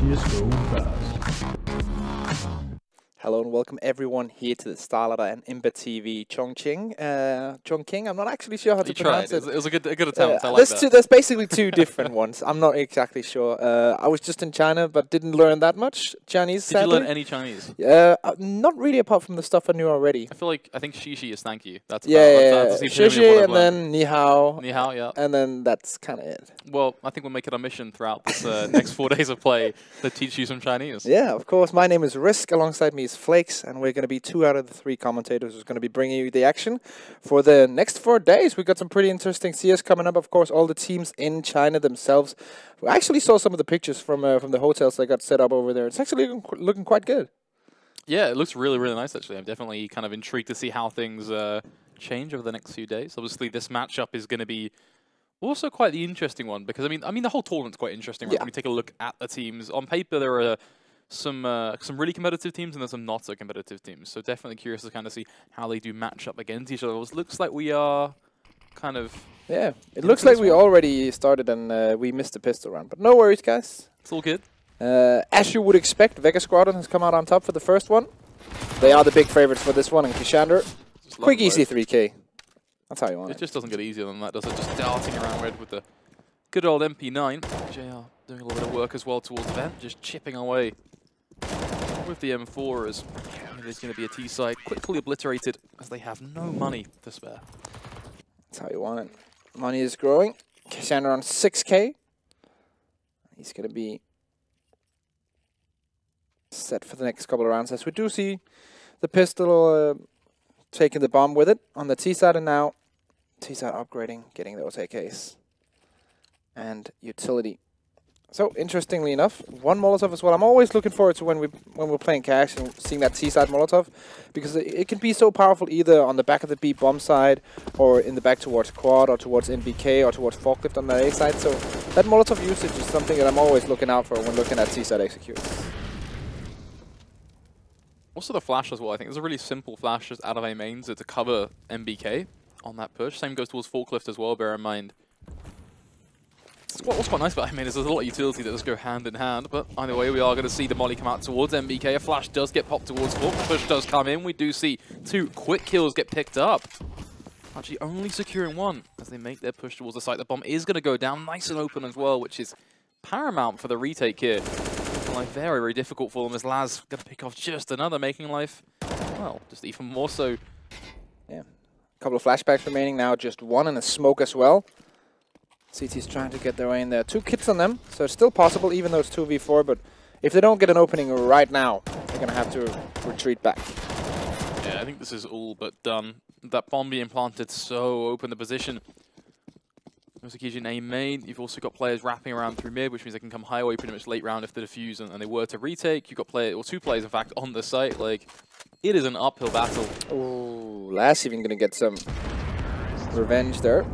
CSGO fast. Hello and welcome everyone here to the StarLadder and ImbaTV Chongqing. Chongqing, I'm not actually sure how to pronounce it. It was a good attempt. I like there's that. there's basically two different ones. I'm not exactly sure. I was just in China, but didn't learn that much Chinese. Did you sadly. learn any Chinese? Not really, apart from the stuff I knew already. I think Shishi is thank you. That's Yeah, that's Shishi and then Ni Hao. Ni Hao, yeah. And then that's kind of it. Well, I think we'll make it our mission throughout this next 4 days of play to teach you some Chinese. Yeah, of course. My name is Risk. Alongside me is Flakes, and we're going to be 2 out of the 3 commentators who's going to be bringing you the action for the next 4 days. We've got some pretty interesting CS coming up. Of course, all the teams in China themselves. We actually saw some of the pictures from the hotels that got set up over there. It's actually looking quite good. Yeah, it looks really, really nice, actually. I'm definitely kind of intrigued to see how things change over the next few days. Obviously, this matchup is going to be also quite the interesting one because, I mean, the whole tournament's quite interesting, right? Yeah. When we take a look at the teams. On paper, there are some really competitive teams and there's some not so competitive teams. So definitely curious to kind of see how they do match up against each other. It looks like we are kind of... Yeah, it looks like we already started and we missed the pistol round. But no worries, guys. It's all good. As you would expect, Vega Squadron has come out on top for the first one. They are the big favorites for this one, and Kishander, quick easy 3K. That's how you want it. It just doesn't get easier than that, does it? Just darting around red with the good old MP9. JR doing a little bit of work as well towards the vent, just chipping away with the M4 as it is going to be a T-side, quickly obliterated as they have no money to spare. That's how you want it. Money is growing. Kishander on 6K. He's going to be set for the next couple of rounds, as we do see the pistol taking the bomb with it on the T side, and now T side upgrading, getting those AKs and utility. So interestingly enough, one Molotov as well. I'm always looking forward to when we're playing cash and seeing that T side Molotov, because it can be so powerful either on the back of the B bomb side or in the back towards quad or towards NBK or towards forklift on the A side. So that Molotov usage is something that I'm always looking out for when looking at T side executes. Also the flash as well. I think there's a really simple flash just out of A mains to cover MBK on that push. Same goes towards forklift as well, bear in mind. What's quite nice about A main is there's a lot of utility that does go hand in hand, but either way we are going to see the molly come out towards MBK. A flash does get popped towards fork, the push does come in. We do see 2 quick kills get picked up. Actually only securing 1 as they make their push towards the site. The bomb is going to go down nice and open as well, which is paramount for the retake here. Life very, very difficult for them as Laz going to pick off just another, making life, well, just even more so. Yeah, a couple of flashbacks remaining now, just 1 and a smoke as well. CT's trying to get their way in there. 2 kits on them, so it's still possible even though it's 2v4, but if they don't get an opening right now, they're going to have to retreat back. Yeah, I think this is all but done. That bomb being planted so open the position. Kijin A main. You've also got players wrapping around through mid, which means they can come highway pretty much late round if they defuse and they were to retake. You've got 2 players, in fact, on the site. Like, it is an uphill battle. Ooh, Last even going to get some revenge there.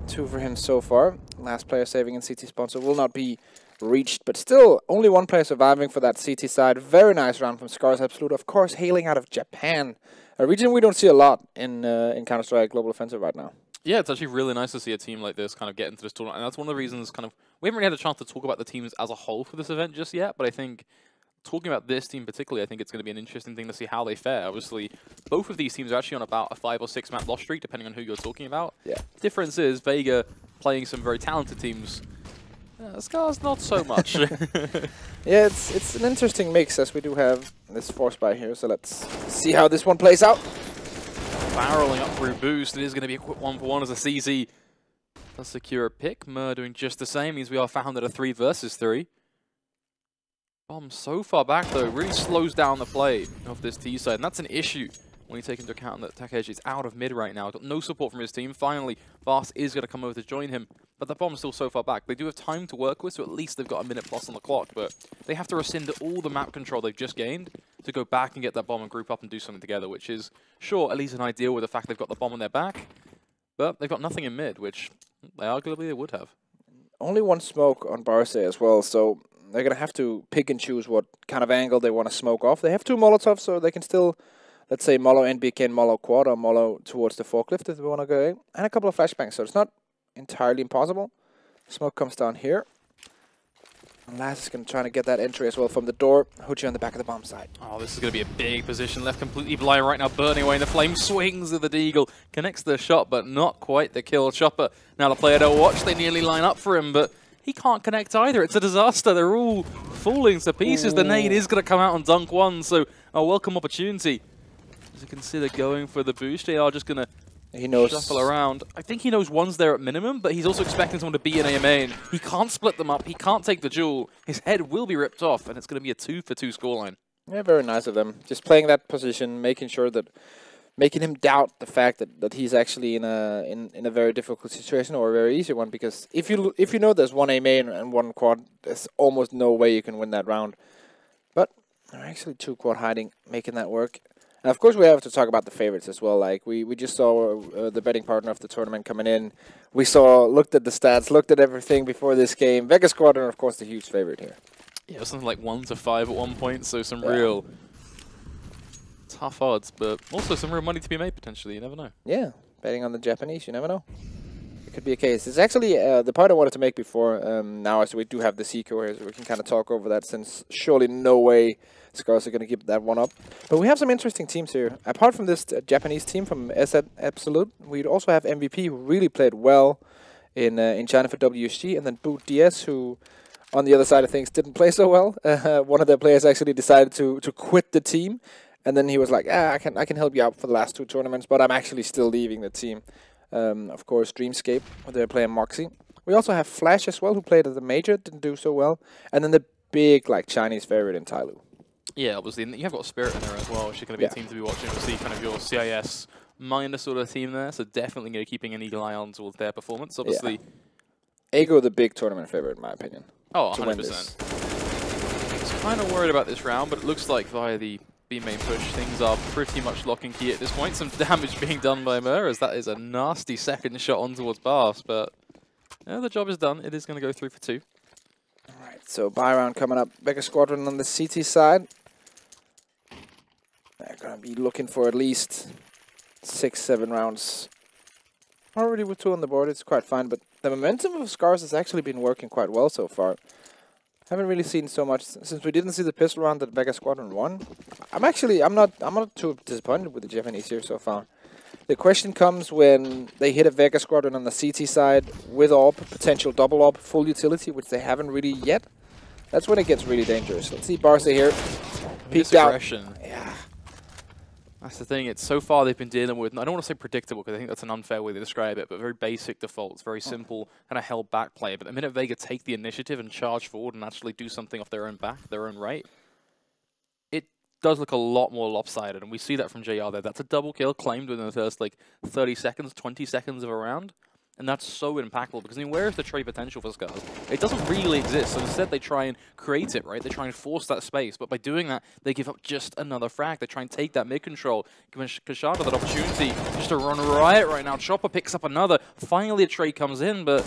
2 for him so far. Last player saving in CT sponsor will not be reached, but still only 1 player surviving for that CT side. Very nice round from Scars Absolute, of course, hailing out of Japan, a region we don't see a lot in Counter-Strike Global Offensive right now. Yeah, it's actually really nice to see a team like this kind of get into this tournament, and that's one of the reasons we haven't really had a chance to talk about the teams as a whole for this event just yet, but I think talking about this team particularly, I think it's going to be an interesting thing to see how they fare. Obviously, both of these teams are actually on about a 5 or 6 map loss streak, depending on who you're talking about. Yeah. Difference is Vega playing some very talented teams. Scars not so much. Yeah, it's an interesting mix, as we do have this force by here, so let's see how this one plays out. Barreling up through boost. It is going to be a quick 1-for-1 as a CZ does secure a pick. Mur doing just the same, means we are found at a 3 versus 3. Bomb so far back though, really slows down the play of this T side, and that's an issue when you take into account that Takeshi is out of mid right now. Got no support from his team. Finally, Vast is going to come over to join him, but the bomb's still so far back. They do have time to work with, so at least they've got a minute plus on the clock, but they have to rescind all the map control they've just gained to go back and get that bomb and group up and do something together, which is, sure, at least an ideal with the fact they've got the bomb on their back, but they've got nothing in mid, which arguably they would have. Only 1 smoke on Barce as well, so they're going to have to pick and choose what kind of angle they want to smoke off. They have 2 Molotovs, so they can still, let's say, Molo NBK and Molo Quad or Molo towards the forklift if they want to go in. And a couple of flashbangs, so it's not entirely impossible. Smoke comes down here. And Laz is going to try to get that entry as well from the door. Hoochie on the back of the bomb side. Oh, this is going to be a big position. Left completely blind right now, burning away. And the flame swings with the Deagle. Connects the shot, but not quite the kill. Chopper, now the player don't watch. They nearly line up for him, but he can't connect either. It's a disaster. They're all falling to pieces. Ooh. The nade is going to come out and dunk one, so a welcome opportunity. Does he consider going for the boost? They are just going to shuffle around. I think he knows one's there at minimum, but he's also expecting someone to be in AMA, and he can't split them up. He can't take the jewel. His head will be ripped off, and it's going to be a 2-for-2 scoreline. Yeah, very nice of them. Just playing that position, making sure that, making him doubt the fact that he's actually in a very difficult situation or a very easy one. Because if you know there's one AMA and one quad, there's almost no way you can win that round. But there are actually 2 quad hiding, making that work. And of course, we have to talk about the favorites as well. Like we just saw the betting partner of the tournament coming in. We looked at the stats, looked at everything before this game. Vega Squadron, of course, the huge favorite here. Yeah, it was something like 1-5 at one point, so some real tough odds, but also some real money to be made potentially. You never know. Yeah, betting on the Japanese, you never know. It could be a case. It's actually the point I wanted to make before. Now, as we do have the Seco here, so we can kind of talk over that, since surely no way Scars are going to give that one up. But we have some interesting teams here. Apart from this Japanese team from SZ Absolute, we also have MVP, who really played well in China for WSG, and then Boot DS, who on the other side of things didn't play so well. One of their players actually decided to quit the team, and then he was like, I can help you out for the last 2 tournaments, but I'm actually still leaving the team. Of course, Dreamscape, they're playing Moxie. We also have Flash as well, who played at the major, didn't do so well, and then the big Chinese favorite in Tyloo. Yeah, obviously, you have got Spirit in there as well. She's going to be a team to be watching. We'll see kind of your CIS minor sort of team there, so definitely going to be keeping an eagle eye on towards their performance. Obviously, Ago, the big tournament favorite, in my opinion. Oh, 100%. I was kind of worried about this round, but it looks like via the B main push, things are pretty much lock and key at this point. Some damage being done by Mer, as that is a nasty second shot on towards Baths, but the job is done. It is going to go 3 for 2. All right, so buy round coming up. Vega Squadron on the CT side. They're going to be looking for at least 6-7 rounds. Already with 2 on the board, it's quite fine, but the momentum of Scars has actually been working quite well so far. Haven't really seen so much since we didn't see the pistol round that Vega Squadron won. I'm not too disappointed with the Japanese here so far. The question comes when they hit a Vega Squadron on the CT side with AWP, potential double AWP, full utility, which they haven't really yet. That's when it gets really dangerous. Let's see Barca here. Peeked out. Yeah. That's the thing. It's so far they've been dealing with, I don't want to say predictable because I think that's an unfair way to describe it, but very basic defaults, very simple kind of held back play. But the minute Vega take the initiative and charge forward and actually do something off their own back, their own right, it does look a lot more lopsided. And we see that from JR there. That's a double kill claimed within the first like 30 seconds, 20 seconds of a round. And that's so impactful because, I mean, where is the trade potential for Scars? It doesn't really exist. So instead, they try and create it, right? They try and force that space. But by doing that, they give up just another frag. They try and take that mid-control, giving Kashada that opportunity just to run riot right now. Chopper picks up another. Finally, a trade comes in, but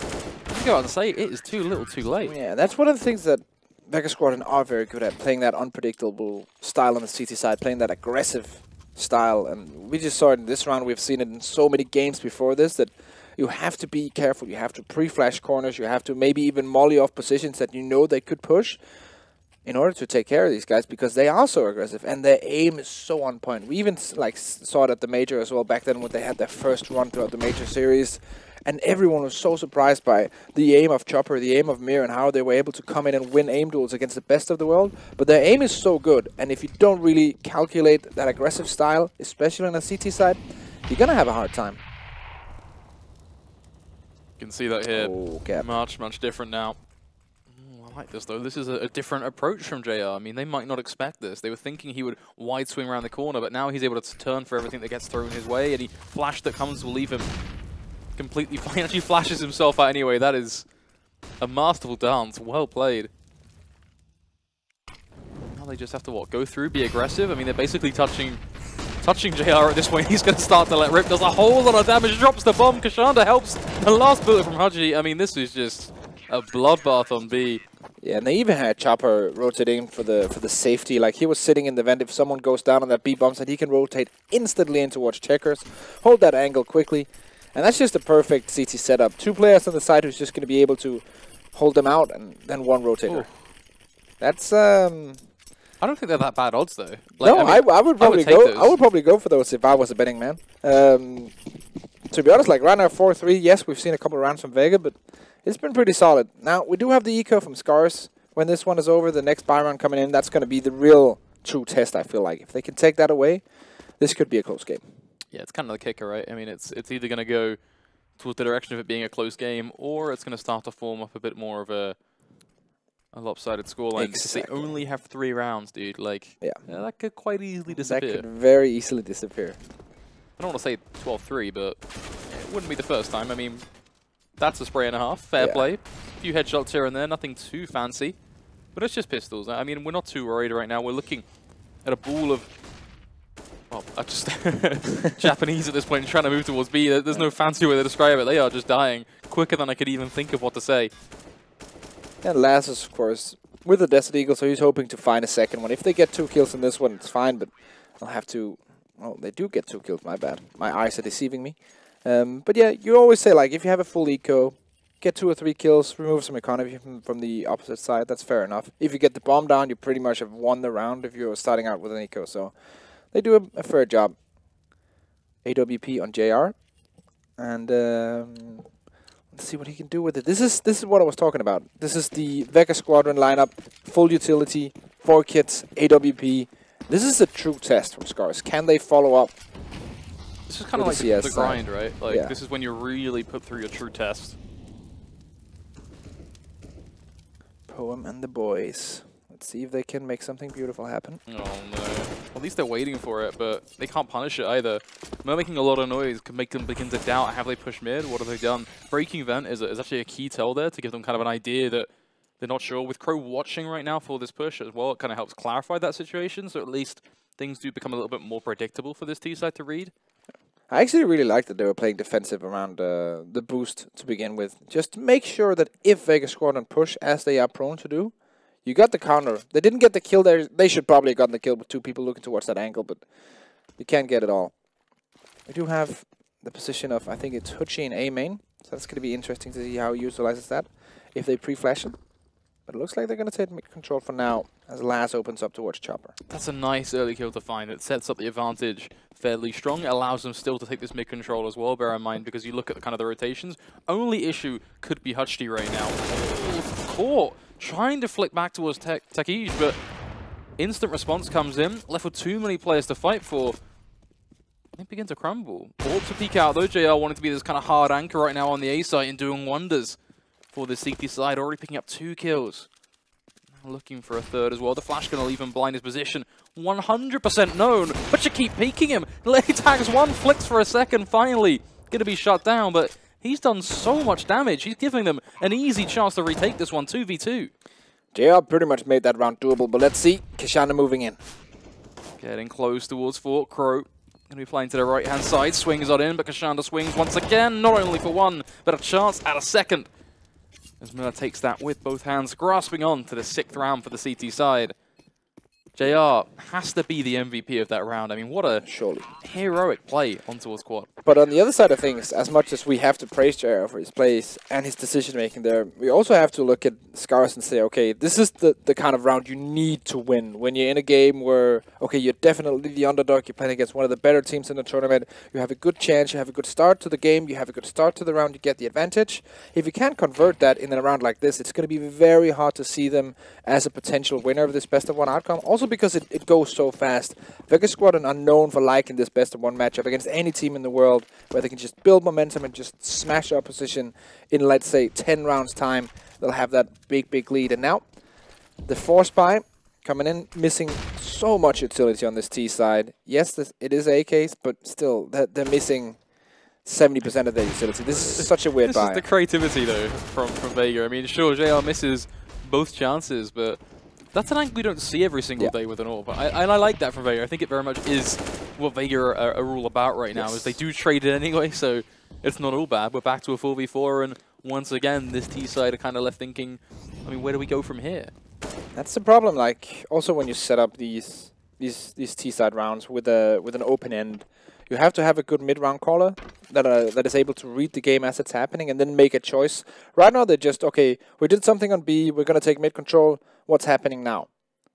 I go out and say it is too little too late. Yeah, that's one of the things that Vega Squadron are very good at, playing that unpredictable style on the CT side, playing that aggressive style. And we just saw it in this round. We've seen it in so many games before this that you have to be careful. You have to pre-flash corners. You have to maybe even molly off positions that you know they could push in order to take care of these guys, because they are so aggressive and their aim is so on point. We even saw it at the major as well back then when they had their first run throughout the major series, and everyone was so surprised by the aim of Chopper, the aim of Mir, and how they were able to come in and win aim duels against the best of the world. But their aim is so good, and if you don't really calculate that aggressive style, especially on the CT side, you're gonna have a hard time. You can see that here. Oh, much different now. I like this though. This is a different approach from JR. I mean, they might not expect this. They were thinking he would wide swing around the corner, but now he's able to turn for everything that gets thrown his way. Any flash that comes will leave him completely fine. Actually flashes himself out anyway. That is a masterful dance. Well played. Now they just have to, what, go through, be aggressive? I mean, they're basically touching JR at this point. He's going to start to let rip. Does a whole lot of damage. Drops the bomb. Kashanda helps. The last bullet from Haji. I mean, this is just a bloodbath on B. Yeah, and they even had Chopper rotating for the safety. Like, he was sitting in the vent. If someone goes down on that B bomb side, he can rotate instantly in towards checkers, hold that angle quickly, and that's just a perfect CT setup. 2 players on the side who's just going to be able to hold them out, and then 1 rotator. Ooh. That's I don't think they're that bad odds though. Like, no, I would probably go. Those. I would probably go for those if I was a betting man. To be honest, like right now 4-3. Yes, we've seen a couple of rounds from Vega, but it's been pretty solid. Now we do have the eco from Scars. When this one is over, the next buy round coming in, that's going to be the real true test. I feel like if they can take that away, this could be a close game. Yeah, it's kind of the kicker, right? I mean, it's either going to go towards the direction of it being a close game, or it's going to start to form up a bit more of a lopsided scoreline. Because they only have 3 rounds, dude. Like, yeah, that could quite easily disappear. That could very easily disappear. I don't want to say 12-3, but it wouldn't be the first time. I mean, that's a spray and a half. Fair play. A few headshots here and there, nothing too fancy. But it's just pistols. I mean, we're not too worried right now. We're looking at a ball of... Well, I just Japanese at this point trying to move towards B. There's no fancy way to describe it. They are just dying quicker than I could even think of what to say. And Laz is, of course, with the Desert Eagle, so he's hoping to find a second one. If they get 2 kills in this one, it's fine, but I'll have to... Well, they do get 2 kills, my bad. My eyes are deceiving me. But yeah, you always say, like, if you have a full eco, get 2 or 3 kills, remove some economy from the opposite side, that's fair enough. If you get the bomb down, you pretty much have won the round if you're starting out with an eco, so... They do a fair job. AWP on JR. And let's see what he can do with it. This is what I was talking about. This is the Vega Squadron lineup. Full utility, 4 kits, AWP. This is a true test from Scars. Can they follow up? This is kind of like the grind, right? Like this is when you really put through your true test. Poem and the boys. Let's see if they can make something beautiful happen. Oh no. Well, at least they're waiting for it, but they can't punish it either. They're making a lot of noise, can make them begin to doubt, have they pushed mid? What have they done? Breaking vent is actually a key tell there to give them kind of an idea that they're not sure. With Crow watching right now for this push as well, it kind of helps clarify that situation, so at least things do become a little bit more predictable for this T-side to read. I actually really like that they were playing defensive around the boost to begin with. Just to make sure that if Vega Squadron push, as they are prone to do, you got the counter. They didn't get the kill there. They should probably have gotten the kill with 2 people looking towards that angle, but you can't get it all. We do have the position of, I think it's Huchi in A main, so that's going to be interesting to see how he utilizes that, if they pre-flash it. But it looks like they're going to take control for now, as Laz opens up towards Chopper. That's a nice early kill to find. It sets up the advantage fairly strong. It allows them still to take this mid control as well, bear in mind, because you look at the kind of the rotations. Only issue could be Huchi right now. Oh, caught. Trying to flick back towards Takij, but instant response comes in. Left with too many players to fight for. They begin to crumble. Ought to peek out though. JR wanting to be this kind of hard anchor right now on the A site and doing wonders for the CT side. Already picking up 2 kills. Looking for a 3rd as well. The flash going to leave him blind his position. 100% known, but you keep peeking him. He tags 1, flicks for a second, finally. Going to be shut down, but he's done so much damage. He's giving them an easy chance to retake this one, 2v2. JR pretty much made that round doable, but let's see. Kishana moving in. Getting close towards Fort Crow. Going to be playing to the right-hand side. Swings on in, but Kashanda swings once again. Not only for 1, but a chance at a 2nd. As Miller takes that with both hands, grasping on to the 6th round for the CT side. JR has to be the MVP of that round. I mean, what a heroic play on towards quad. But on the other side of things, as much as we have to praise JR for his plays and his decision-making there, we also have to look at Scars and say, okay, this is the kind of round you need to win. When you're in a game where, okay, you're definitely the underdog, you're playing against one of the better teams in the tournament, you have a good chance, you have a good start to the game, you have a good start to the round, you get the advantage. If you can't convert that in a round like this, it's going to be very hard to see them as a potential winner of this best-of-1 outcome. Also because it goes so fast. Vega Squadron are known for liking this best-of-1 matchup against any team in the world where they can just build momentum and just smash opposition in, let's say, 10 rounds time. They'll have that big lead. And now, the Force Spy coming in, missing so much utility on this T side. Yes, it is AKs, but still, they're missing 70% of their utility. This is such a weird buy. This is the creativity, though, from Vega. I mean, sure, JR misses both chances, but that's an angle we don't see every single day with an AWP. But I like that from Vega. I think it very much is what Vega are all about right now, is they do trade it anyway, so it's not all bad. We're back to a 4v4, and once again, this T side are kind of left thinking, I mean, where do we go from here? That's the problem. Like, also when you set up these T side rounds with an open end, You have to have a good mid-round caller that is able to read the game as it's happening and then make a choice. Right now, they're just, okay, we did something on B, we're going to take mid-control, what's happening now?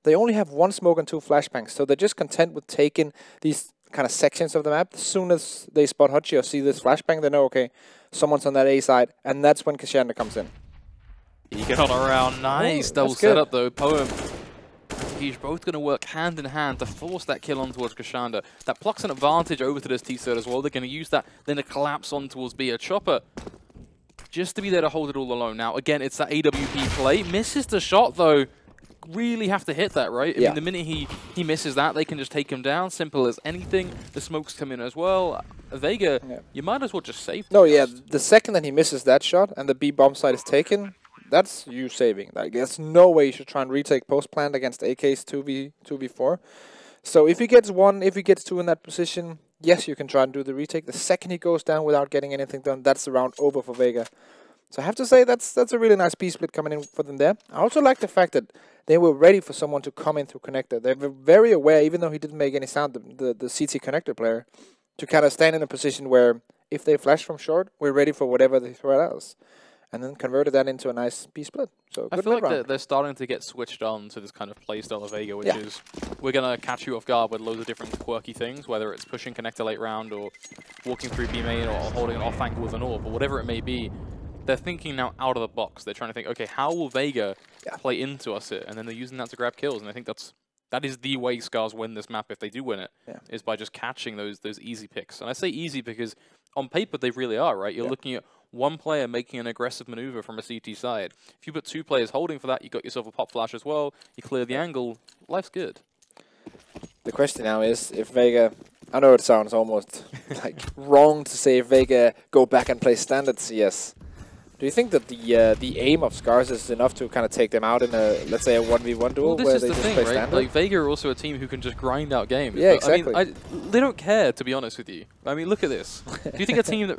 They only have 1 smoke and 2 flashbangs, so they're just content with taking these kind of sections of the map. As soon as they spot Hutchie or see this flashbang, they know, okay, someone's on that A side, and that's when Kashanda comes in. He get on around, nice double setup though, Poem. He's both going to work hand in hand to force that kill on towards Kashanda. That plucks an advantage over to this T-Side as well. They're going to use that, then to collapse on towards B. A Chopper, just to be there to hold it all alone. Now, again, it's that AWP play. Misses the shot though. Really have to hit that, right? I mean, the minute he misses that, they can just take him down. Simple as anything. The smokes come in as well. Vega, you might as well just save. No, yeah, the second that he misses that shot and the B bomb site is taken, that's you saving. Like, there's no way you should try and retake post plant against AK's 2v4. So if he gets 1, if he gets 2 in that position, yes, you can try and do the retake. The second he goes down without getting anything done, that's the round over for Vega. So I have to say that's a really nice B-split coming in for them there. I also like the fact that they were ready for someone to come in through connector. They were very aware, even though he didn't make any sound, the CT connector player, to kind of stand in a position where if they flash from short, we're ready for whatever they throw at us. And then converted that into a nice B-split. So I feel like they're starting to get switched on to this kind of playstyle of Vega, which is we're going to catch you off guard with loads of different quirky things, whether it's pushing connector late round or walking through B main or holding an off angle with an AWP, but whatever it may be. They're thinking now out of the box. They're trying to think, okay, how will Vega play into us here? And then they're using that to grab kills. And I think that is the way Scars win this map if they do win it, is by just catching those easy picks. And I say easy because on paper they really are, right? You're looking at 1 player making an aggressive maneuver from a CT side. If you put 2 players holding for that, you got yourself a pop flash as well. You clear the angle. Life's good. The question now is if Vega, I know it sounds almost like wrong to say if Vega go back and play standard CS. Do you think that the aim of Scars is enough to kind of take them out in a, let's say, a 1v1 duel where they just play standard? Like, Vega are also a team who can just grind out games. Yeah, exactly. I mean, they don't care, to be honest with you. I mean, look at this. Do you think a team that...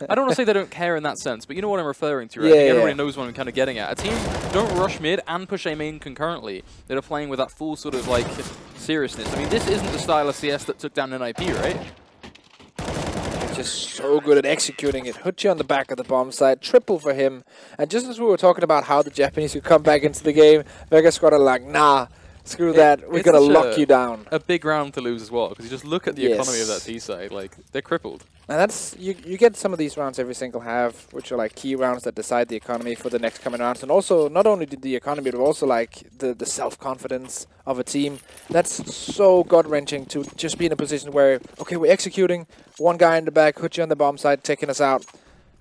I don't want to say they don't care in that sense, but you know what I'm referring to, right? Yeah, I think everybody knows what I'm kind of getting at. A team don't rush mid and push A main concurrently. They're playing with that full sort of, like, seriousness. I mean, this isn't the style of CS that took down NIP, right? Just so good at executing it. Hutchie on the back of the bomb side, triple for him. And just as we were talking about how the Japanese could come back into the game, Vega Squadron like, nah, screw that, we're going to lock you down. A big round to lose as well, because you just look at the economy of that T-side, like, they're crippled. And that's, you get some of these rounds every single half, which are like key rounds that decide the economy for the next coming rounds. And also, not only the economy, but also like the self-confidence of a team. That's so gut-wrenching to just be in a position where, okay, we're executing, 1 guy in the back, Hutchie on the bomb side, taking us out.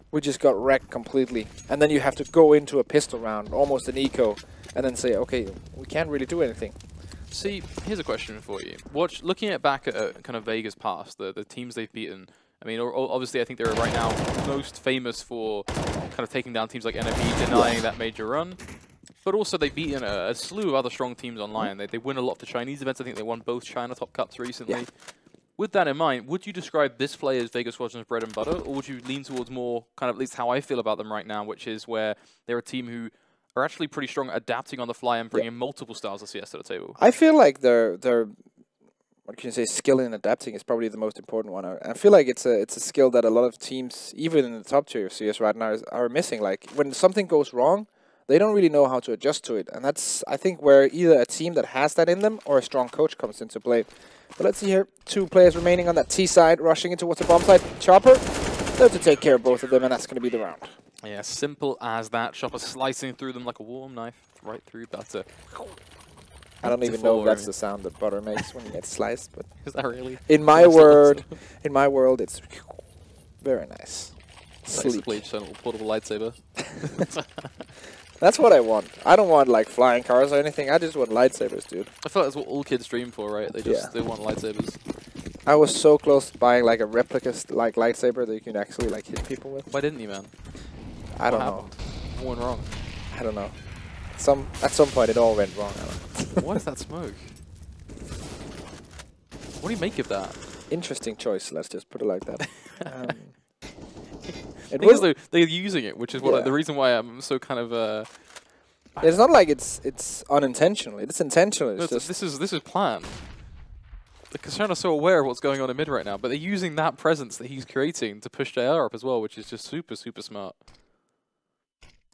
We just got wrecked completely. And then you have to go into a pistol round, almost an eco, and then say, okay, we can't really do anything. See, here's a question for you. Looking back at kind of Vega's past, the teams they've beaten, I mean, obviously I think they're right now most famous for kind of taking down teams like NIP, denying that major run. But also they've beaten a slew of other strong teams online. They win a lot of the Chinese events. I think they won both China Top Cups recently. With that in mind, would you describe this play as Vega Squadron's bread and butter? Or would you lean towards more, kind of at least how I feel about them right now, which is where they're a team who are actually pretty strong at adapting on the fly and bringing multiple styles of CS to the table? I feel like they're what can you say, skill in adapting is probably the most important one. I feel like it's a skill that a lot of teams, even in the top tier of CS right now, are missing. Like, when something goes wrong, they don't really know how to adjust to it. And that's, I think, where either a team that has that in them or a strong coach comes into play. But let's see here. 2 players remaining on that T side, rushing into towards the bomb side. Chopper, there to take care of both of them, and that's going to be the round. Yeah, simple as that. Chopper slicing through them like a warm knife, right through butter. I don't even know if that's the sound that butter makes when you get sliced, but is that really? In my world, it's very nice. Sleek. Nice little portable lightsaber. That's what I want. I don't want like flying cars or anything. I just want lightsabers, dude. I feel like that's what all kids dream for, right? They just they want lightsabers. I was so close to buying like a replica like lightsaber that you can actually like hit people with. Why didn't you, man? I don't know. What went wrong? I don't know. At some point it all went wrong. What is that smoke? What do you make of that? Interesting choice. Let's just put it like that. They're using it, which is what the reason why I'm so kind of. It's not like it's unintentional. It's intentional. It's just this is planned. Kashan are so aware of what's going on in mid right now, but they're using that presence that he's creating to push JR up as well, which is just super, super smart.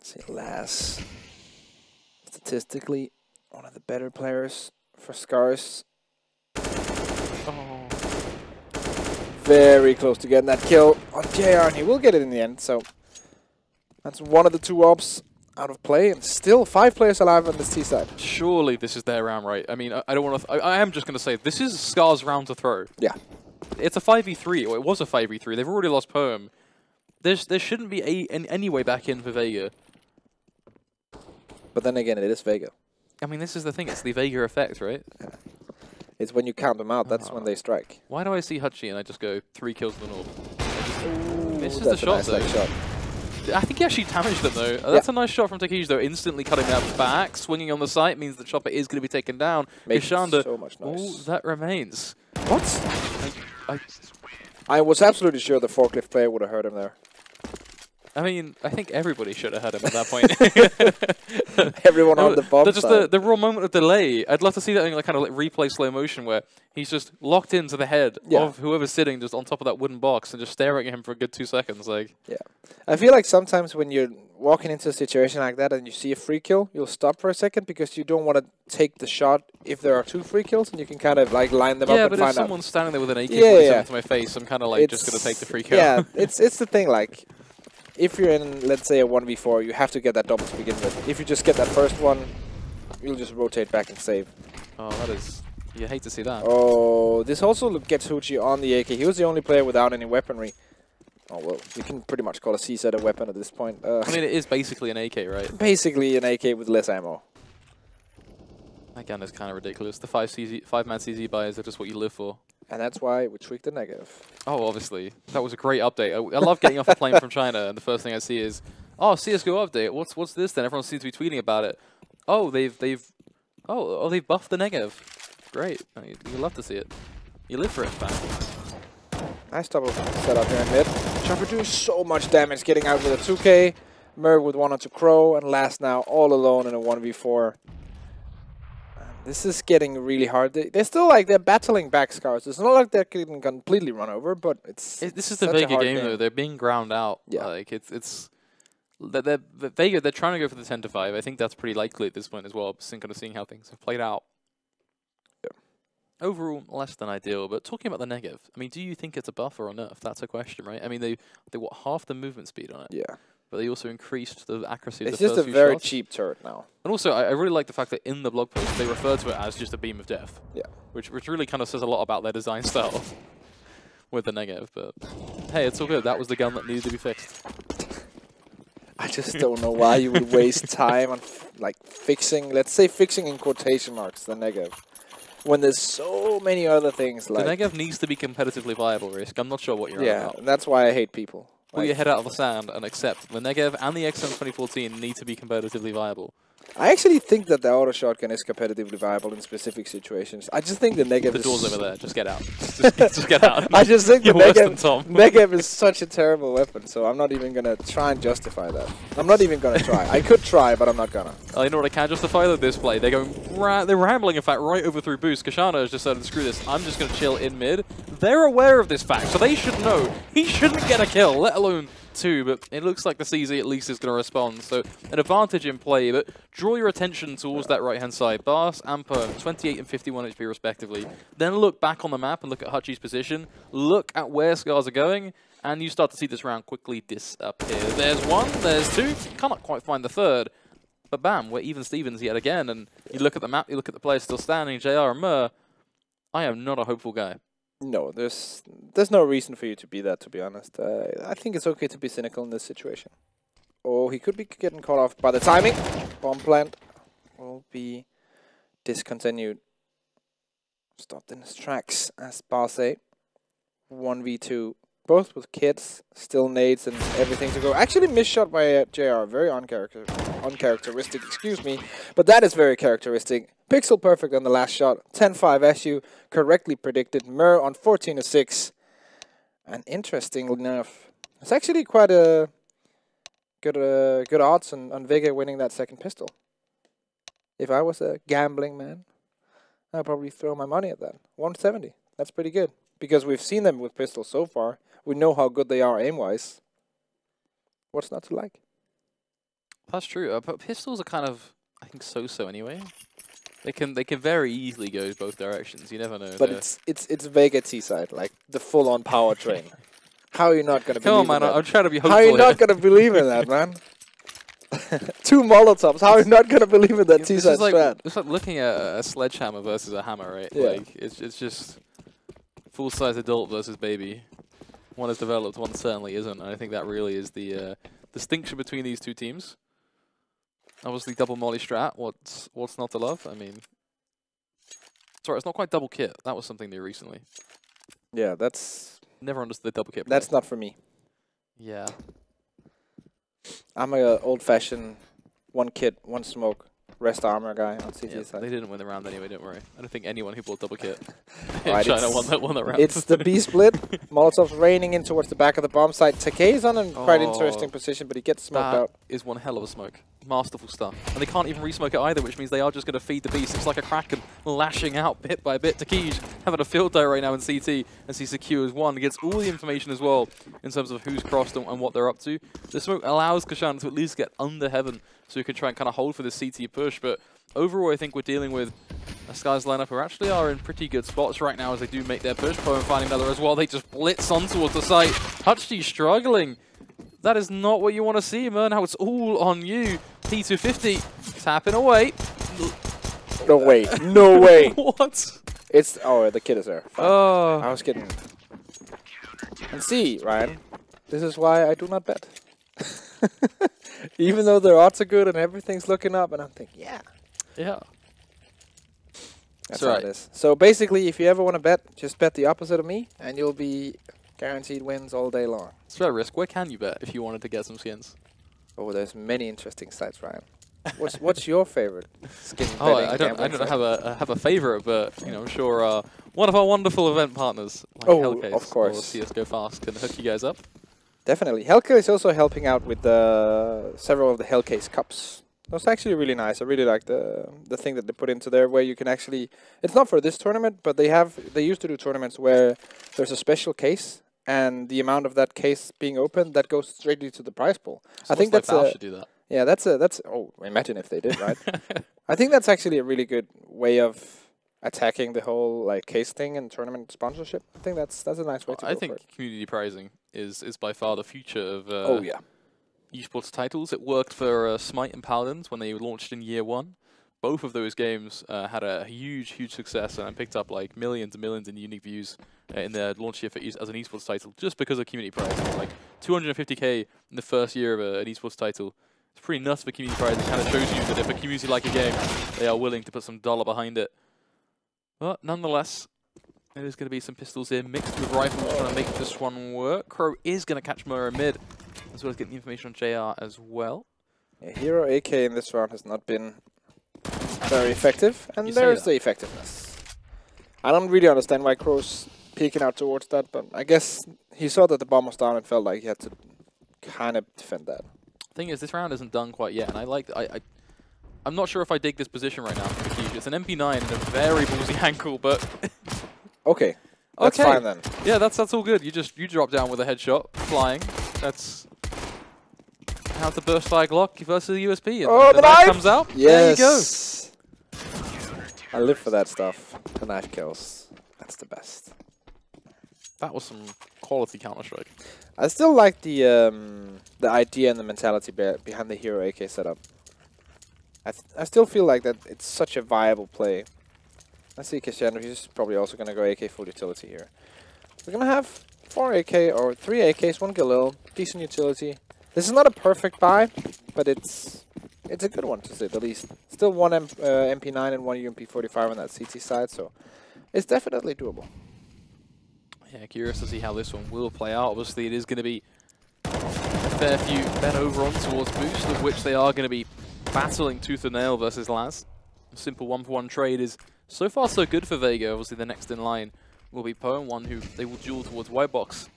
See, Lass, statistically, one of the better players for Scars. Oh. Very close to getting that kill on JR, and he will get it in the end. So that's one of the 2 ops out of play, and still 5 players alive on this T side. Surely this is their round, right? I mean, I don't want to. I am just going to say this is Scar's round to throw. Yeah, it's a 5v3, or it was a 5v3. They've already lost Poem. There shouldn't be any way back in for Vega. but then again, it is Vega. I mean, this is the thing. It's the Vega effect, right? Yeah. It's when you count them out, that's when they strike. Why do I see Hutchie and I just go 3 kills to the north? Misses the That's a shot, nice though. leg shot. I think he actually damaged them, though. That's a nice shot from Takeshi, though. Instantly cutting that back. Swinging on the site means the chopper is going to be taken down. Makes Kashanda, so much noise. oh, that remains. What? I I was absolutely sure the forklift player would have heard him there. I mean, I think everybody should have had him at that point. Everyone on the bomb just side. the raw moment of delay. I'd love to see that in like kind of like replay slow motion where he's just locked into the head of whoever's sitting just on top of that wooden box and just staring at him for a good 2 seconds. Like, yeah, I feel like sometimes when you're walking into a situation like that and you see a free kill, you'll stop for a second because you don't want to take the shot if there are 2 free kills, and you can kind of like line them up and find out. Yeah, but if someone's standing there with an AK to my face, I'm kind of like just gonna take the free kill. Yeah, it's the thing, like, if you're in, let's say, a 1v4, you have to get that double to begin with. If you just get that first one, you'll just rotate back and save. Oh, that is... You hate to see that. Oh, this also gets Hoochie on the AK. He was the only player without any weaponry. Oh, well, you can pretty much call a C-set a weapon at this point. I mean, it is basically an AK, right? Basically an AK with less ammo. That gun is kind of ridiculous. The 5-man CZ buys are just what you live for. And that's why we tweaked the negative. Oh, obviously. That was a great update. I love getting off a plane from China, and the first thing I see is, oh, CSGO update. What's this then? Everyone seems to be tweeting about it. Oh, they've buffed the negative. Great. I mean, you love to see it. You live for it, in fact. Nice double set up here in mid. Chopper doing so much damage, getting out with a 2K. Merv with 1 onto Crow, and Last now all alone in a 1v4. This is getting really hard. They're still like they're battling back Scars. It's not like they're getting completely run over, but this is the Vega game though. They're being ground out. Yeah, like the Vega. They're trying to go for the 10-5. I think that's pretty likely at this point as well. Kind of seeing how things have played out. Yeah. Overall, less than ideal. But talking about the negative, I mean, do you think it's a buff or a nerf? That's a question, right? I mean, they what, half the movement speed on it. Yeah. But they also increased the accuracy of it's the just first a few very shots. cheap turret now. And also, I really like the fact that in the blog post, they refer to it as just a beam of death. Yeah. Which really kind of says a lot about their design style with the negative. But hey, it's all good. That was the gun that needed to be fixed. I just don't know why you would waste time on like fixing, let's say fixing in quotation marks, the negative. When there's so many other things like... The negative needs to be competitively viable, Risk. I'm not sure what you're on about. Yeah, that's why I hate people. Pull your head out of the sand and accept the negative and the XM 2014 need to be competitively viable. I actually think that the auto shotgun is competitively viable in specific situations. I just think the negative The door's over there. Just get out. just get out. I just think the You're worse than Tom. negative is such a terrible weapon, so I'm not even going to try and justify that. I'm not even going to try. I could try, but I'm not going to. You know what I can justify though? This play. They're going they're rambling, in fact, right over through boost. Kashana has just said, screw this. I'm just going to chill in mid. They're aware of this fact, so they should know. He shouldn't get a kill, let alone 2, but it looks like the CZ at least is going to respond. So an advantage in play, but draw your attention towards that right-hand side. Bars and Poem, 28 and 51 HP respectively. Then look back on the map and look at Hutchie's position. Look at where Scars are going, and you start to see this round quickly disappear. There's 1, there's 2, cannot quite find the 3rd. But bam, we're even Stevens yet again, and you look at the map, you look at the players still standing, JR and Mur. I am not a hopeful guy. No, there's no reason for you to be that, to be honest. I think it's okay to be cynical in this situation. Oh, he could be getting caught off by the timing. Bomb plant will be discontinued. Stopped in his tracks, as Bar say. 1v2. Both with kids, still nades and everything to go. Actually misshot by JR. Very uncharacteristic, excuse me. But that is very characteristic. Pixel perfect on the last shot. 10-5 SU. Correctly predicted. Mur on 14-6. And interesting enough, it's actually quite a good odds on Vega winning that second pistol. If I was a gambling man, I'd probably throw my money at that. 170. That's pretty good. Because we've seen them with pistols so far. We know how good they are aim-wise. What's not to like? That's true. But pistols are kind of, I think, so-so anyway. They can very easily go both directions. You never know. But it's Vega T-side, like the full-on powertrain. How are you not going to believe in that? Come on, man. I'm trying to be hopeful. How are you not going to believe in that, man? 2 Molotovs. How are you not going to believe in that T-side strat? It's like looking at a sledgehammer versus a hammer, right? Yeah. Like it's just full-size adult versus baby. One is developed, one certainly isn't. And I think that really is the distinction between these two teams. Obviously, double molly strat. What's not to love? I mean, sorry, it's not quite double kit. That was something new recently. Yeah, that's... Never understood the double kit. That's not for me. Yeah. I'm a old-fashioned 1 kit, 1 smoke, rest armor guy on CT side. They didn't win the round anyway, don't worry. I don't think anyone who bought double kit Right, in China won that round. It's the B split. Molotov's raining in towards the back of the bomb site. Takei's on a quite interesting position, but he gets smoked out. That is one hell of a smoke. Masterful stuff. And they can't even resmoke it either, which means they are just going to feed the beast. It's like a Kraken lashing out bit by bit. Takei having a field day right now in CT as he secures 1. He gets all the information as well in terms of who's crossed and what they're up to. The smoke allows Kashan to at least get under heaven so he can try and kind of hold for the CT push. But overall, I think we're dealing with a Skies lineup who actually are in pretty good spots right now as they do make their push. Poe finding another as well. They just blitz on towards the site. Hutchie struggling. That is not what you want to see, man. Now it's all on you. T250 tapping away. No way. No way. What? It's... Oh, the kid is there. Fine. Oh. I was kidding. And see, Ryan, this is why I do not bet. Even though their odds are good and everything's looking up, and I'm thinking, yeah. Yeah. That's how it is. So basically, if you ever want to bet, just bet the opposite of me, and you'll be guaranteed wins all day long. It's fair risk. Where can you bet if you wanted to get some skins? Oh, there's many interesting sites, Ryan. What's your favorite skin betting? Oh, I don't have a favorite, but you know, I'm sure one of our wonderful event partners, like Hellcase of course, or CS:GO Fast, can hook you guys up. Definitely. Hellcase is also helping out with several of the Hellcase Cups. That's actually really nice. I really like the thing that they put into there, where you can actually... It's not for this tournament, but they used to do tournaments where there's a special case, and the amount of that case being opened, that goes straightly to the prize pool. So I think that's should do that. Yeah, that's oh, imagine if they did, right? I think that's actually a really good way of attacking the whole like case thing and tournament sponsorship. I think that's a nice way to go. I think community prizing is by far the future of esports titles. It worked for Smite and Paladins when they launched in year 1. Both of those games had a huge success and picked up like millions and millions in unique views in their launch year as an esports title, just because of community prizing. Like 250k in the first year of an esports title. It's pretty nuts for community prizing. It kind of shows you that if a community like a game, they are willing to put some dollar behind it. But nonetheless, there's going to be some pistols here mixed with rifles trying to make this one work. Crow is going to catch Murrow mid, as well as getting the information on JR as well. Yeah, Hero AK in this round has not been very effective, and there's the effectiveness. I don't really understand why Crow's peeking out towards that, but I guess he saw that the bomb was down and felt like he had to kind of defend that. Thing is, this round isn't done quite yet, and I'm not sure if I dig this position right now. It's an MP9 and a very ballsy angle, but okay, that's fine then. Yeah, that's all good. You drop down with a headshot, flying. That's how the burst fire Glock versus the USP. And the knife comes out. Yes. There you go. I live for that stuff. The knife kills. That's the best. That was some quality Counter-Strike. I still like the idea and the mentality behind the Hero AK setup. I still feel like that it's such a viable play. Let's see, Cassiano, he's probably also going to go AK full utility here. We're going to have 4 AK or 3 AKs, 1 Galil, decent utility. This is not a perfect buy, but it's a good one to say the least. Still 1 MP9 and 1 UMP45 on that CT side, so it's definitely doable. Yeah, curious to see how this one will play out. Obviously, it is going to be a fair few bet over on towards Boost, of which they are going to be battling tooth and nail versus Laz. A simple 1-for-1 trade is so far so good for Vega. Obviously, the next in line will be Poe, one who they will duel towards White Box.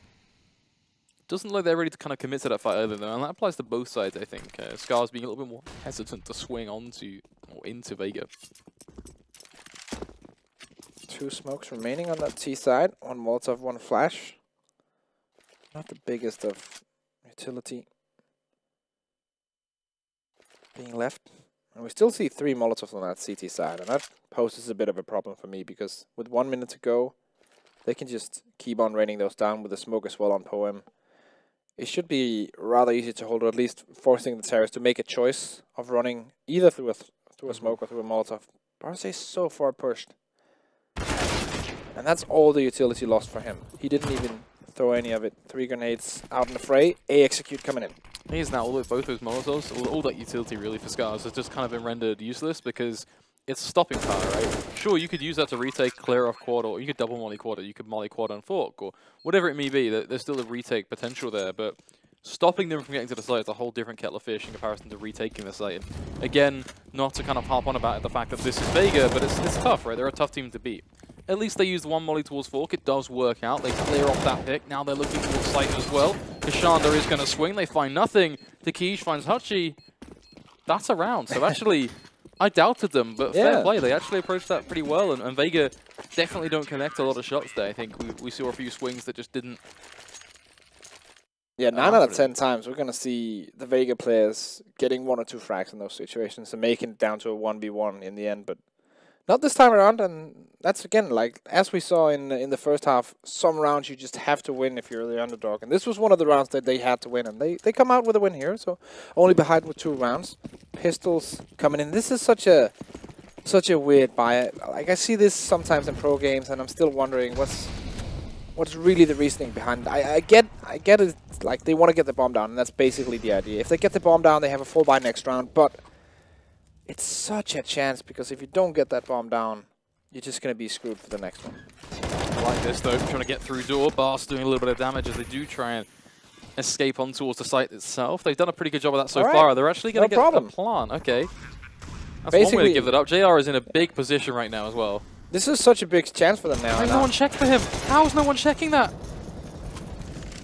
Doesn't look like they're ready to kind of commit to that fight either, though, and that applies to both sides, I think. Scar's being a little bit more hesitant to swing onto or into Vega. 2 smokes remaining on that T side. 1 Molotov, 1 flash. Not the biggest of utility being left. And we still see 3 Molotovs on that CT side, and that poses a bit of a problem for me, because with 1 minute to go, they can just keep on raining those down with the smoke as well on Poem. It should be rather easy to hold, or at least forcing the terrorists to make a choice of running either through a smoke or through a Molotov. Barca is so far pushed. And that's all the utility lost for him. He didn't even throw any of it. 3 grenades out in the fray. A execute coming in. He's now both those Molotovs, all that utility really for Scars has just kind of been rendered useless because it's stopping power, right? Sure, you could use that to retake, clear off quad, or you could double molly quad, or you could molly quad and fork, or whatever it may be. There's still a retake potential there, but stopping them from getting to the site is a whole different kettle of fish in comparison to retaking the site. And again, not to kind of harp on about the fact that this is Vega, but it's tough, right? They're a tough team to beat. At least they used 1 molly towards fork. It does work out. They clear off that pick. Now they're looking towards site as well. Kashanda is going to swing. They find nothing. Takish finds Hachi. That's a round. So actually, I doubted them, but fair play. They actually approached that pretty well. And Vega definitely don't connect a lot of shots there. I think we saw a few swings that just didn't. Yeah, 9 out of 10 times we're going to see the Vega players getting 1 or 2 frags in those situations and making it down to a 1v1 in the end, but not this time around. And that's, again, like, as we saw in the first half, some rounds you just have to win if you're the underdog. And this was one of the rounds that they had to win, and they come out with a win here, so only behind with 2 rounds. Pistols coming in. This is such a weird buy. Like, I see this sometimes in pro games, and I'm still wondering what's really the reasoning behind it. I get it, like, they want to get the bomb down, and that's basically the idea. If they get the bomb down, they have a full buy next round, but it's such a chance, because if you don't get that bomb down, you're just going to be screwed for the next one. I like this, though, trying to get through door. Bars doing a little bit of damage as they do try and escape on towards the site itself. They've done a pretty good job of that so far. They're actually going to get the plant. Okay. That's basically one way to give that up. JR is in a big position right now as well. This is such a big chance for them now. No one checked for him. How is no one checking that?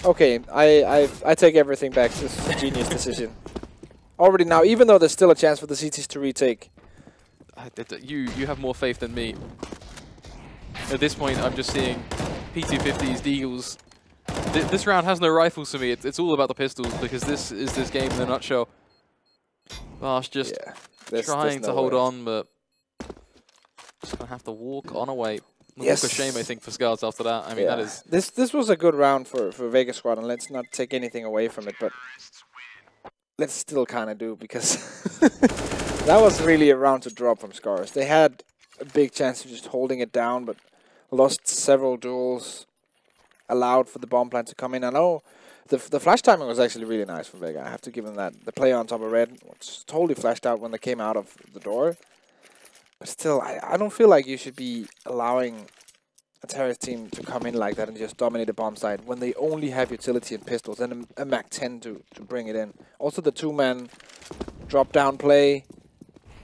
Okay, I take everything back. This is a genius decision. Already now, even though there's still a chance for the CTs to retake. You have more faith than me. At this point, I'm just seeing P250s, Deagles. This round has no rifles for me. It's all about the pistols, because this is this game in a nutshell. Bosh just trying to hold on, but just going to have to walk on away. Yes. Walk of shame, I think, for Scars after that. I mean, that is... This was a good round for Vega Squadron. Let's not take anything away from it, but let's still kind of do, because that was really a round to drop from Scars. They had a big chance of just holding it down, but lost several duels, allowed for the bomb plant to come in. I know the flash timing was actually really nice from Vega. I have to give them that. The play on top of red was totally flashed out when they came out of the door. But still, I don't feel like you should be allowing a terrorist team to come in like that and just dominate a bomb site when they only have utility and pistols and a Mac-10 to bring it in. Also, the 2-man drop-down play,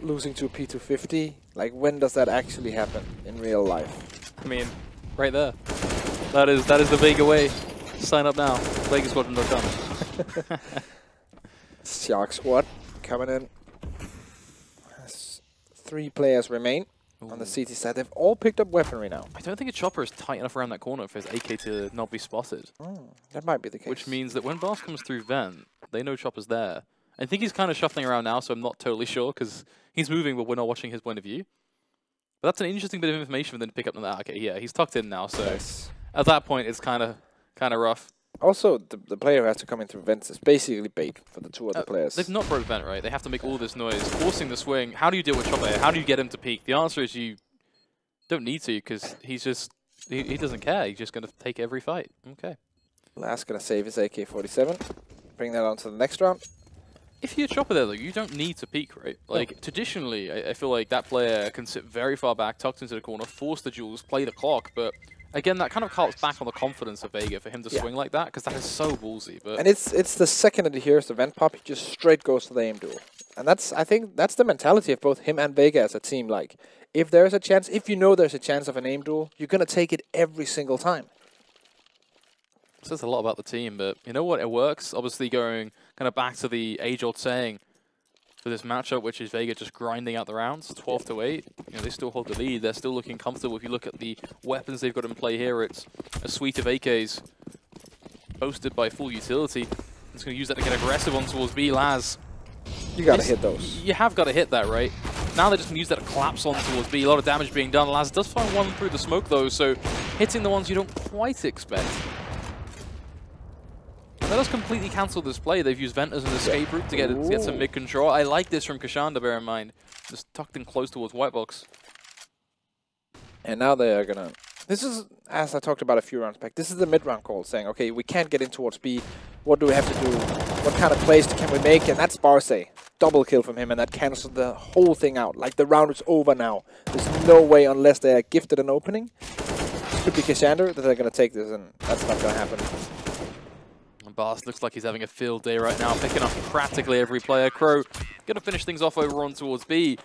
losing to a P250. Like, when does that actually happen in real life? I mean, right there. That is the Vega way. Sign up now. VegaSquadron.com. Shark Squad coming in. 3 players remain on the CT side. They've all picked up weaponry now. I don't think a chopper is tight enough around that corner for his AK to not be spotted. That might be the case. Which means that when Boss comes through vent, they know chopper's there. I think he's kind of shuffling around now, so I'm not totally sure, because he's moving, but we're not watching his point of view. But that's an interesting bit of information for them to pick up on that. Okay, yeah, he's tucked in now, so at that point, it's kind of rough. Also, the player who has to come in through vents is basically bait for the 2 other players. They've not broke vent, right? They have to make all this noise, forcing the swing. How do you deal with chopper? How do you get him to peek? The answer is you don't need to, because he's just he doesn't care. He's just going to take every fight. Okay. Last going to save his AK-47. Bring that on to the next round. If you're chopper there, though, you don't need to peek, right? Like, traditionally, I feel like that player can sit very far back, tucked into the corner, force the duels, play the clock, but again, that kind of calls back on the confidence of Vega for him to swing like that, because that is so ballsy. But and it's the second that he hears the vent pop, he just straight goes to the aim duel. And I think that's the mentality of both him and Vega as a team. Like, if there's a chance, if you know there's a chance of an aim duel, you're going to take it every single time. It says a lot about the team, but you know what? It works. Obviously, going kind of back to the age-old saying, for this matchup, which is Vega just grinding out the rounds, 12-8. You know, they still hold the lead. They're still looking comfortable. If you look at the weapons they've got in play here, it's a suite of AKs boasted by full utility. It's going to use that to get aggressive on towards B. Laz. You got to hit those. You have got to hit that, right? Now they're just going to use that to collapse on towards B. A lot of damage being done. Laz does find one through the smoke, though, so hitting the ones you don't quite expect. That does completely cancel this play. They've used Vent as an escape route to get some mid-control. I like this from Kashanda, bear in mind. Just tucked in close towards White Box. And now they are going to... This is, as I talked about a few rounds back, this is the mid-round call, saying, okay, we can't get in towards B. What do we have to do? What kind of plays can we make? And that's Barse. Double kill from him, and that cancels the whole thing out. Like, the round is over now. There's no way, unless they are gifted an opening, it could be Kashanda, that they're going to take this, and that's not going to happen. Bast looks like he's having a field day right now, picking up practically every player. Crow going to finish things off over on towards B.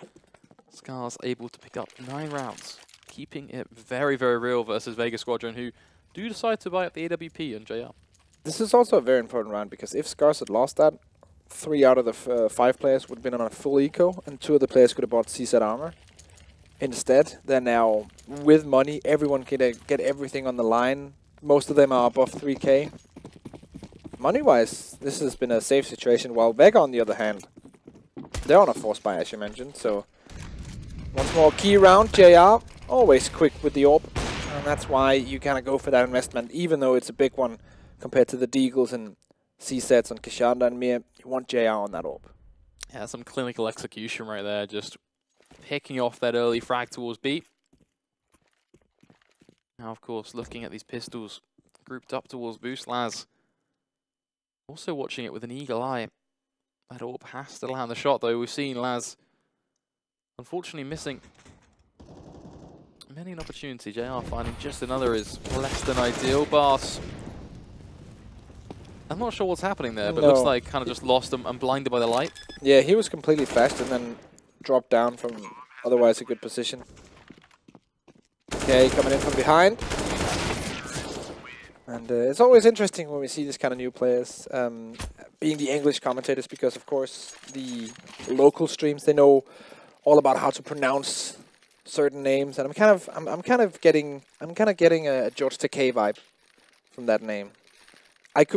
Scar's able to pick up 9 rounds, keeping it very, very real versus Vega Squadron, who do decide to buy up the AWP and JR. This is also a very important round, because if Scars had lost that, 3 out of the 5 players would have been on a full eco, and 2 of the players could have bought CZ armor. Instead, they're now with money. Everyone can get everything on the line. Most of them are above 3K. Money-wise, this has been a safe situation, while Vega, on the other hand, they're on a force buy, as you mentioned. So, once more, key round, JR, always quick with the AWP, and that's why you kind of go for that investment, even though it's a big one compared to the Deagles and C-sets on Kashanda and Mir. You want JR on that AWP. Yeah, some clinical execution right there, just picking off that early frag towards B. Now, of course, looking at these pistols grouped up towards Boost. Laz also watching it with an eagle eye. That AWP has to land the shot, though. We've seen Laz, unfortunately, missing many an opportunity. JR finding just another is less than ideal. Bars, I'm not sure what's happening there, but it looks like kind of just lost him and blinded by the light. Yeah, he was completely flashed and then dropped down from otherwise a good position. Okay, coming in from behind. And it's always interesting when we see this kind of new players being the English commentators, because of course the local streams, they know all about how to pronounce certain names, and I'm kind of getting a George Takei vibe from that name.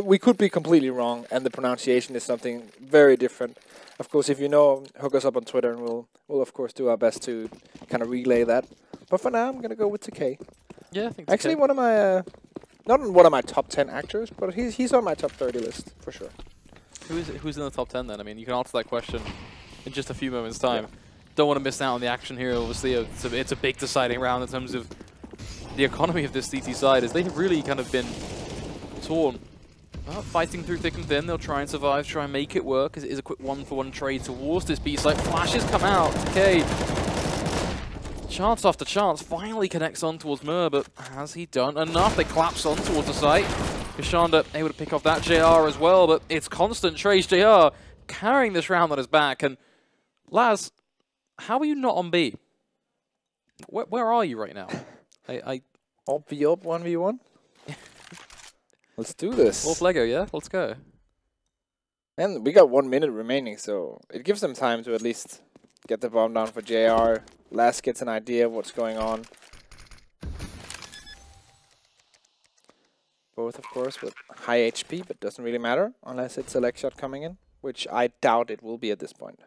We could be completely wrong, and the pronunciation is something very different. Of course, if you know, hook us up on Twitter, and we'll of course do our best to kind of relay that. But for now, I'm gonna go with Takei. Yeah, I think actually one of my. Not one of my top 10 actors, but he's on my top 30 list, for sure. Who's in the top 10 then? I mean, you can answer that question in just a few moments' time. Yeah. Don't want to miss out on the action here. Obviously, it's a big deciding round in terms of the economy of this CT side, as they've really kind of been torn. Fighting through thick and thin, they'll try and survive, try and make it work, as it is a quick 1-for-1 trade towards this B site. Flashes come out. Okay. Chance after chance, finally connects on towards Mur, but has he done enough? They collapse on towards the site. Kashanda able to pick off that JR as well, but it's constant trace. JR carrying this round on his back. And Laz, how are you not on B? Where are you right now? Up 1v1? Let's do this. Wolf Lego, yeah? Let's go. And we got 1 minute remaining, so it gives them time to at least get the bomb down for JR. Laz gets an idea of what's going on. Both, of course, with high HP, but doesn't really matter unless it's a leg shot coming in, which I doubt it will be at this point.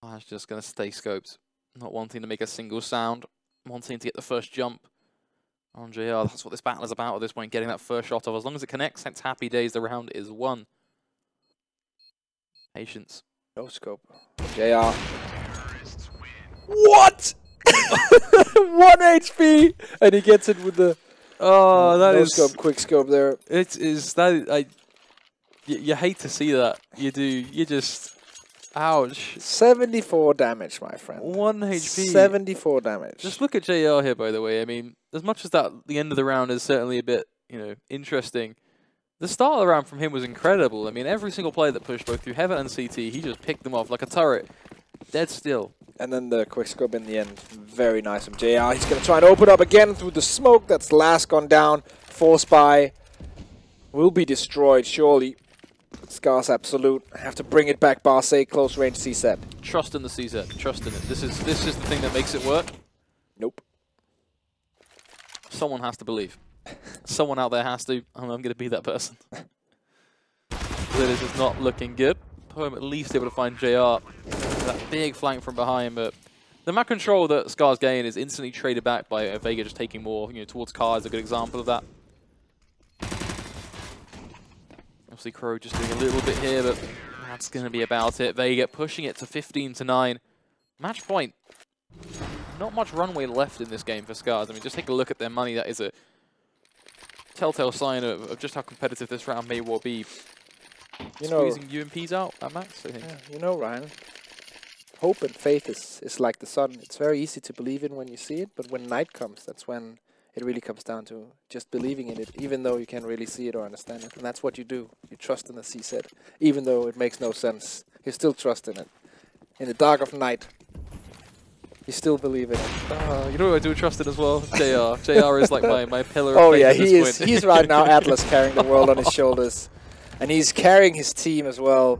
I was just going to stay scoped, not wanting to make a single sound, wanting to get the first jump on JR. That's what this battle is about at this point, getting that first shot off. As long as it connects, it's happy days. The round is won. Patience. No scope. JR. What? 1 HP! And he gets it with the no scope, quick scope there. It is that you hate to see that. You do. You just ouch. 74 damage, my friend. 1 HP. 74 damage. Just look at JR here, by the way. I mean, as much as that the end of the round is certainly a bit, interesting. The start of the round from him was incredible. I mean, every single player that pushed both through Heaven and CT, he just picked them off like a turret. Dead still. And then the quick scope in the end. Very nice from JR. He's going to try and open up again through the smoke. That's last gone down. Force buy will be destroyed, surely. Scars Absolute have to bring it back. Barce, close range CZ. Trust in the CZ. Trust in it. This is the thing that makes it work. Nope. Someone has to believe. Someone out there has to. And I'm going to be that person. This is not looking good. Poem at least able to find JR. That big flank from behind, but the map control that Scars gain is instantly traded back by Vega just taking more, towards Car is a good example of that. Obviously Crow just doing a little bit here, but that's going to be about it. Vega pushing it to 15-9. Match point. Not much runway left in this game for Scars. I mean, just take a look at their money. That is a telltale sign of just how competitive this round may well be. Squeezing UMPs out at max, I think. Yeah, Ryan. Hope and faith is like the sun. It's very easy to believe in when you see it, but when night comes, that's when it really comes down to just believing in it, even though you can't really see it or understand it. And that's what you do. You trust in the CZ, even though it makes no sense. You still trust in it. In the dark of night, you still believe in it. You know what I do trust in as well? JR. JR is like my pillar of oh faith yeah, at this he's right now Atlas carrying the world on his shoulders. And he's carrying his team as well,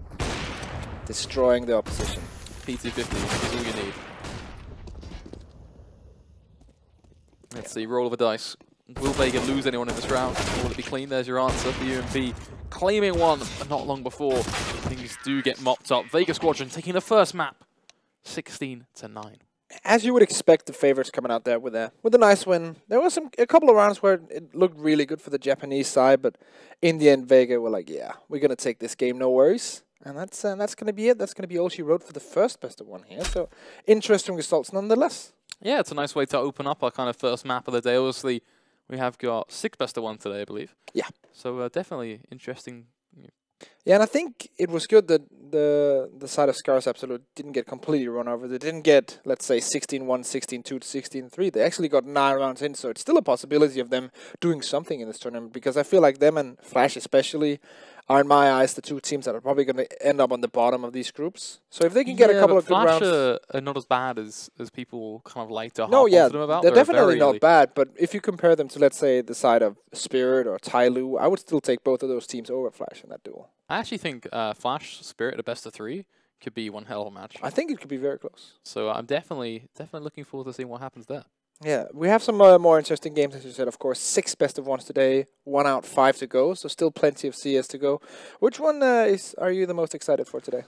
destroying the opposition. PT50 is all you need. Let's see, roll of a dice. Will Vega lose anyone in this round? Or will it be clean? There's your answer for UMP. Claiming one not long before. Things do get mopped up. Vega Squadron taking the first map, 16-9. As you would expect, the favorites coming out there with a nice win. There was a couple of rounds where it looked really good for the Japanese side, but in the end, Vega were like, yeah, we're gonna take this game, no worries. And that's gonna be it. That's gonna be all she wrote for the first best of one here. So interesting results nonetheless. Yeah, it's a nice way to open up our kind of first map of the day. Obviously, we have got 6 best of 1 today, I believe. Yeah. So definitely interesting. Yeah, and I think it was good that the side of Scars Absolute didn't get completely run over. They didn't get, let's say, 16-1, 16-2 to 16-3. They actually got 9 rounds in, so it's still a possibility of them doing something in this tournament, because I feel like them and Flash especially are, in my eyes, the 2 teams that are probably going to end up on the bottom of these groups. So if they can get a couple of good rounds... Flash are not as bad as people kind of like to harp on them about. They're definitely not bad, but if you compare them to, let's say, the side of Spirit or Tyloo, I would still take both of those teams over Flash in that duel. I actually think Flash, Spirit, a best of 3 could be one hell of a match. I think it could be very close. So I'm definitely looking forward to seeing what happens there. Yeah, we have some more interesting games, as you said, of course. 6 best of 1s today, 1 out, 5 to go, so still plenty of CS to go. Which one are you the most excited for today?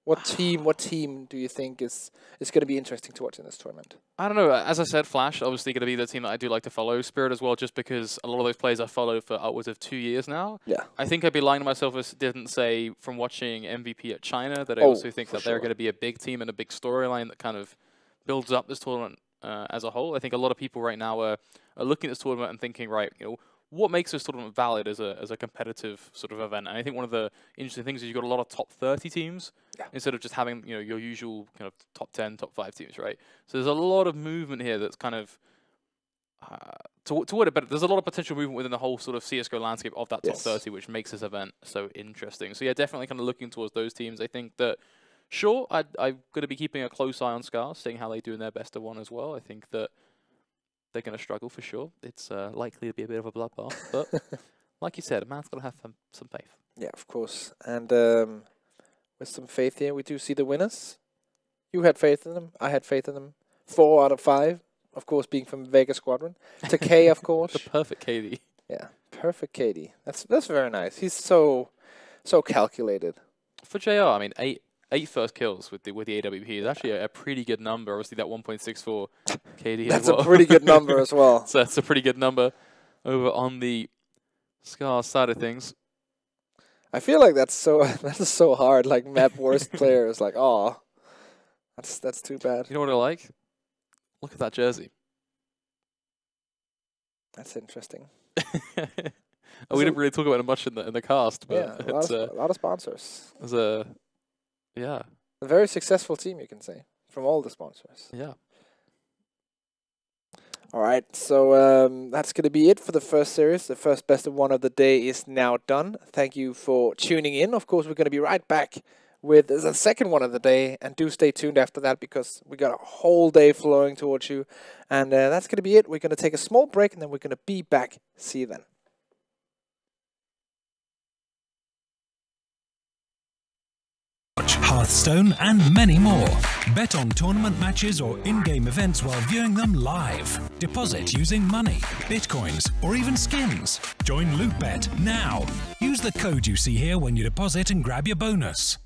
What team do you think is going to be interesting to watch in this tournament? I don't know. As I said, Flash obviously going to be the team that I do like to follow. Spirit as well, just because a lot of those players I followed for upwards of 2 years now. Yeah. I think I'd be lying to myself if I didn't say from watching MVP at China that I also think that they're going to be a big team and a big storyline that kind of builds up this tournament as a whole. I think a lot of people right now are looking at this tournament and thinking, right, what makes this tournament valid as a competitive sort of event? And I think one of the interesting things is you've got a lot of top 30 teams instead of just having your usual kind of top 10, top 5 teams, right? So there's a lot of movement here that's kind of toward it, but there's a lot of potential movement within the whole sort of CS:GO landscape of that top 30, which makes this event so interesting. So yeah, definitely kind of looking towards those teams. I think that sure, I'm going to be keeping a close eye on Scars, seeing how they do in their best of 1 as well. I think that they're going to struggle for sure. It's likely to be a bit of a bloodbath, but like you said, a man's got to have some faith. Yeah, of course. And with some faith here, we do see the winners. You had faith in them. I had faith in them. 4 out of 5, of course, being from Vega Squadron. To K, of course. The perfect KD. Yeah, perfect KD. That's very nice. He's so calculated. For JR, I mean, 8 first kills with the AWP is actually a pretty good number. Obviously, that 1.64 KD. That's a pretty good number as well. So that's a pretty good number over on the Scars side of things. I feel like that's so hard. Like map worst player is like, oh, that's too bad. You know what I like? Look at that jersey. That's interesting. We didn't really talk about it much in the cast, but yeah, a lot of sponsors. There's a very successful team, you can say, from all the sponsors. Yeah. All right, so that's going to be it for the first series. The first best of 1 of the day is now done. Thank you for tuning in. Of course, we're going to be right back with the second one of the day, and do stay tuned after that because we got a whole day flowing towards you. And that's going to be it. We're going to take a small break, and then we're going to be back. See you then. Hearthstone, and many more. Bet on tournament matches or in-game events while viewing them live. Deposit using money, bitcoins, or even skins. Join LootBet now. Use the code you see here when you deposit and grab your bonus.